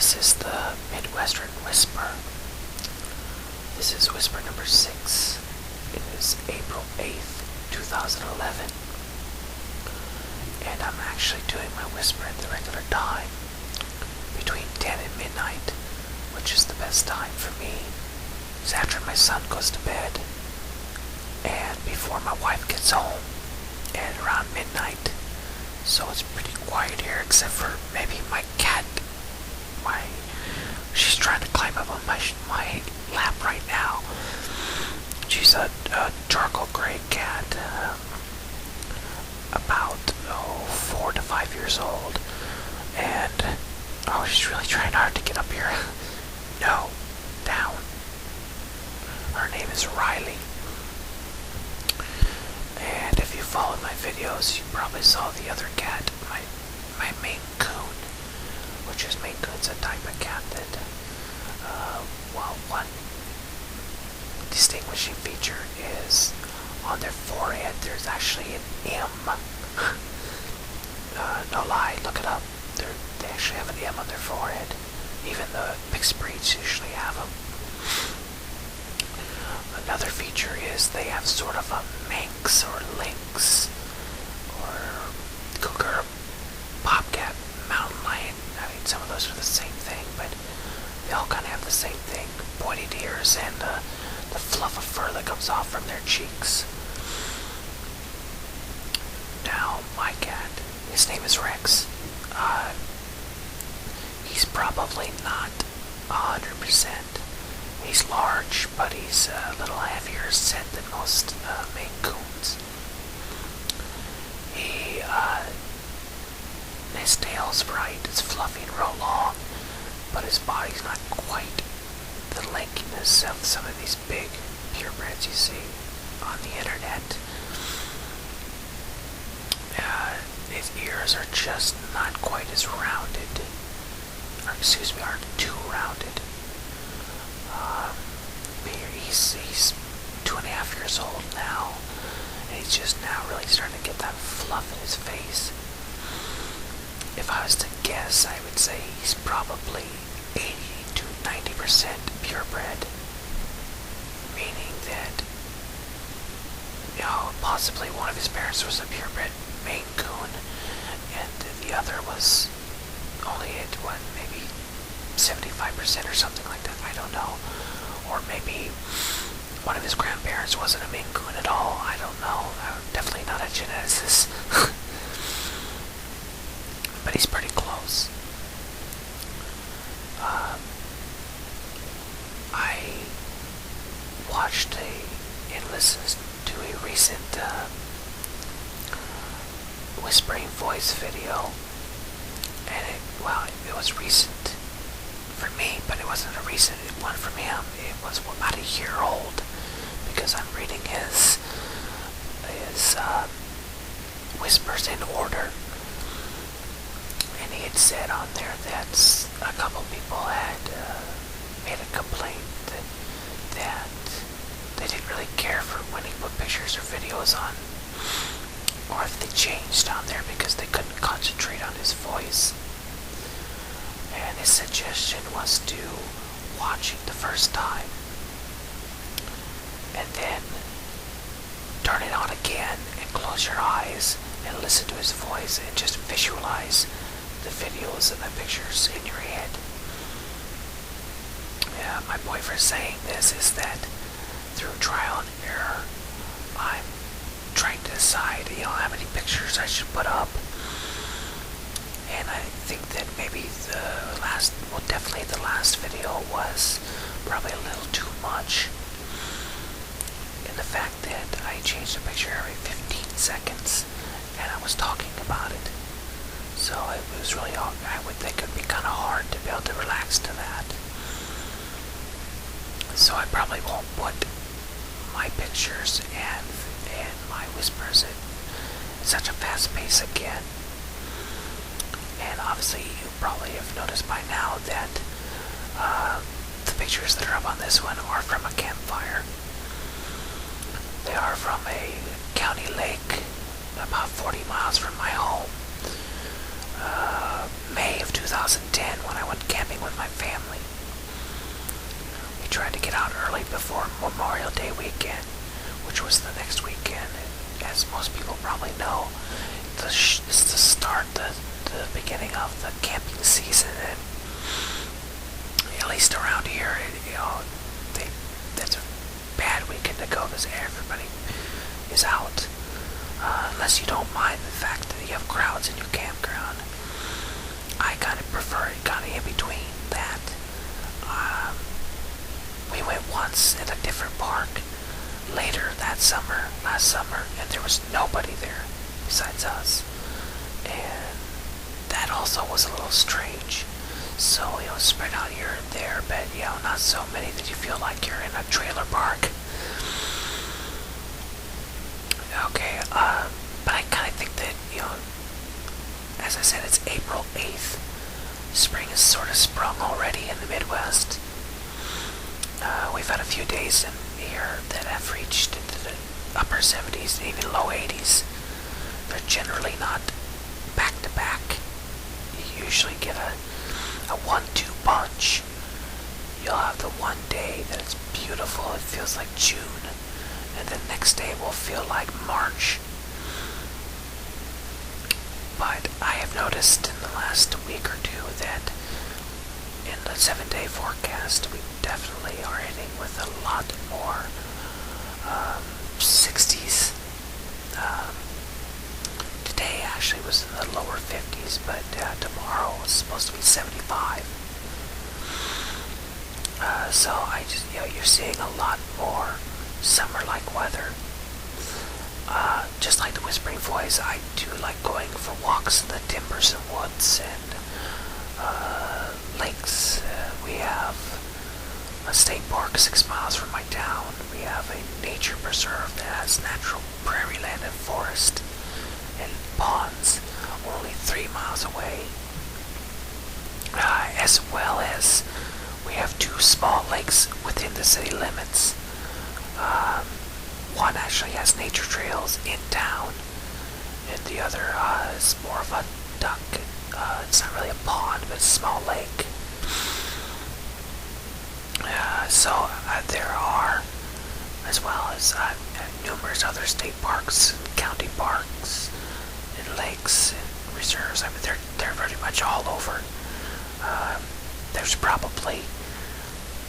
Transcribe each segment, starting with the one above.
This is the Midwestern Whisper. This is Whisper number 6. It is April 8th, 2011. And I'm actually doing my whisper at the regular time, between 10 and midnight, which is the best time for me. It's after my son goes to bed, and before my wife gets home, and around midnight. So it's pretty quiet here, except for maybe my cat. She's trying to climb up on my lap right now. She's a charcoal gray cat, about 4 to 5 years old, and she's really trying hard to get up here. No, down. Her name is Riley. And if you followed my videos, you probably saw the other cat, my Maine Coon, which is Maine Coon's a type of cat that, one distinguishing feature is on their forehead there's actually an M. No lie, look it up. They actually have an M on their forehead. Even the mixed breeds usually have them. Another feature is they have sort of a Manx or Lynx or cougar, bobcat, mountain lion. I mean, some of those are the same thing, but they all kind of have the same thing. Pointed ears and the fluff of fur that comes off from their cheeks. Now, my cat, his name is Rex. He's probably not 100%. He's large, but he's a little heavier set than most Maine Coons. His tail's bright, it's fluffy and real long, but his body's not quite the lankiness of some of these big purebreds you see on the internet. His ears are just not quite as rounded, aren't too rounded. He's 2.5 years old now, and he's just now really starting to get that fluff in his face. If I was to guess, I would say he's probably 80 to 90% purebred, meaning that, possibly one of his parents was a purebred Maine Coon, and the other was only at maybe 75% or something like that. I don't know. Or maybe one of his grandparents wasn't a Maine Coon at all. I don't know. I'm definitely not a geneticist. But he's pretty close. I watched and listened to a recent Whispering Voice video, and it was recent for me, but it wasn't a recent one from him. It was about a year old, because I'm reading his whispers in order. And he had said on there that a couple people had made a complaint that they didn't really care for when he put pictures or videos on, or if they changed on there because they couldn't concentrate on his voice. And his suggestion was to watch it the first time, and then turn it on again and close your eyes and listen to his voice and just visualize the videos and the pictures in your head. Yeah, my point for saying this is that through trial and error, I'm trying to decide, how many pictures I should put up. And I think that maybe definitely the last video was probably a little too much. In the fact that I changed the picture every 15 seconds, and I was talking about it. So it was really, I would think it would be kind of hard to be able to relax to that. So I probably won't put my pictures and my whispers at such a fast pace again. And obviously you probably have noticed by now that the pictures that are up on this one are from a campfire. They are from a county lake about 40 miles from my home. May of 2010, when I went camping with my family. We tried to get out early before Memorial Day weekend, which was the next weekend. And as most people probably know, it's the start, the beginning of the camping season, and at least around here, that's a bad weekend to go because everybody is out. Unless you don't mind the fact that you have crowds in your campground. I kind of prefer it kind of in between that. We went once at a different park later last summer, and there was nobody there besides us. And that also was a little strange. So, spread out here and there, but, not so many that you feel like you're in a trailer park. Okay, but I kind of think that, as I said, it's April 8th. Spring has sort of sprung already in the Midwest. We've had a few days in here that have reached into the upper 70s, even low 80s. They're generally not back to back. You usually get a 1-2 bunch. You'll have the one day that it's beautiful, it feels like June, and the next day will feel like March. But I have noticed in the last week or two that in the 7-day forecast we definitely are hitting with a lot more 60s. Today actually was in the lower 50s, but tomorrow is supposed to be 75. So I just, you're seeing a lot more summer-like weather. Just like the Whispering Voice, I do like going for walks in the timbers and woods and lakes. We have a state park 6 miles from my town. We have a nature preserve that has natural prairie land and forest and ponds only 3 miles away. As well as we have 2 small lakes within the city limits. One actually has nature trails in town, and the other is more of a duck. It's not really a pond, but it's a small lake. So there are, as well as numerous other state parks, and county parks, and lakes, and reserves. I mean, they're pretty much all over. There's probably,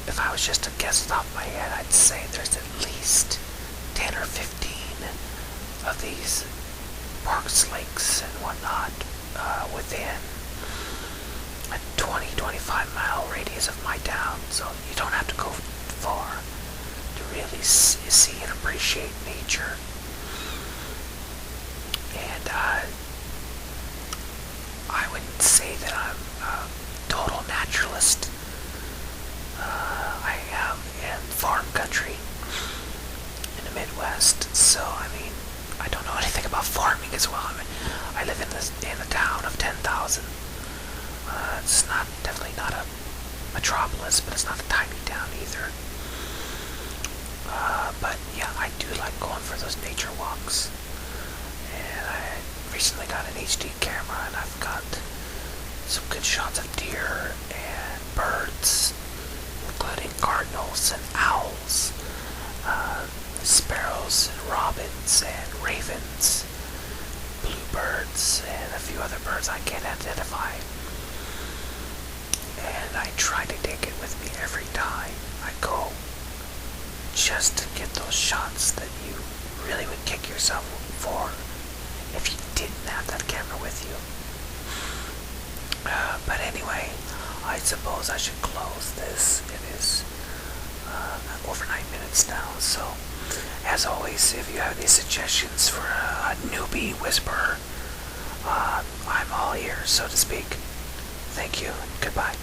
if I was just to guess off my head, I'd say there's at least 10 or 15 of these parks, lakes, and whatnot within a 20-25 mile radius of my town. So you don't have to go far to really see and appreciate nature. And I wouldn't say that I'm a total naturalist. I am in farm country in the Midwest, so I mean, I don't know anything about farming as well. I mean, I live in a town of 10,000. It's definitely not a metropolis, but it's not a tiny town either. But yeah, I do like going for those nature walks. And I recently got an HD camera, and I've got some good shots of deer and birds, including cardinals and owls, sparrows and robins and ravens, bluebirds, and a few other birds I can't identify. And I try to take it with me every time I go, just to get those shots that you really would kick yourself for if you didn't have that camera with you. But anyway, I suppose I should close this. It is over 9 minutes now, so as always, if you have any suggestions for a newbie whisperer, I'm all ears, so to speak. Thank you, and goodbye.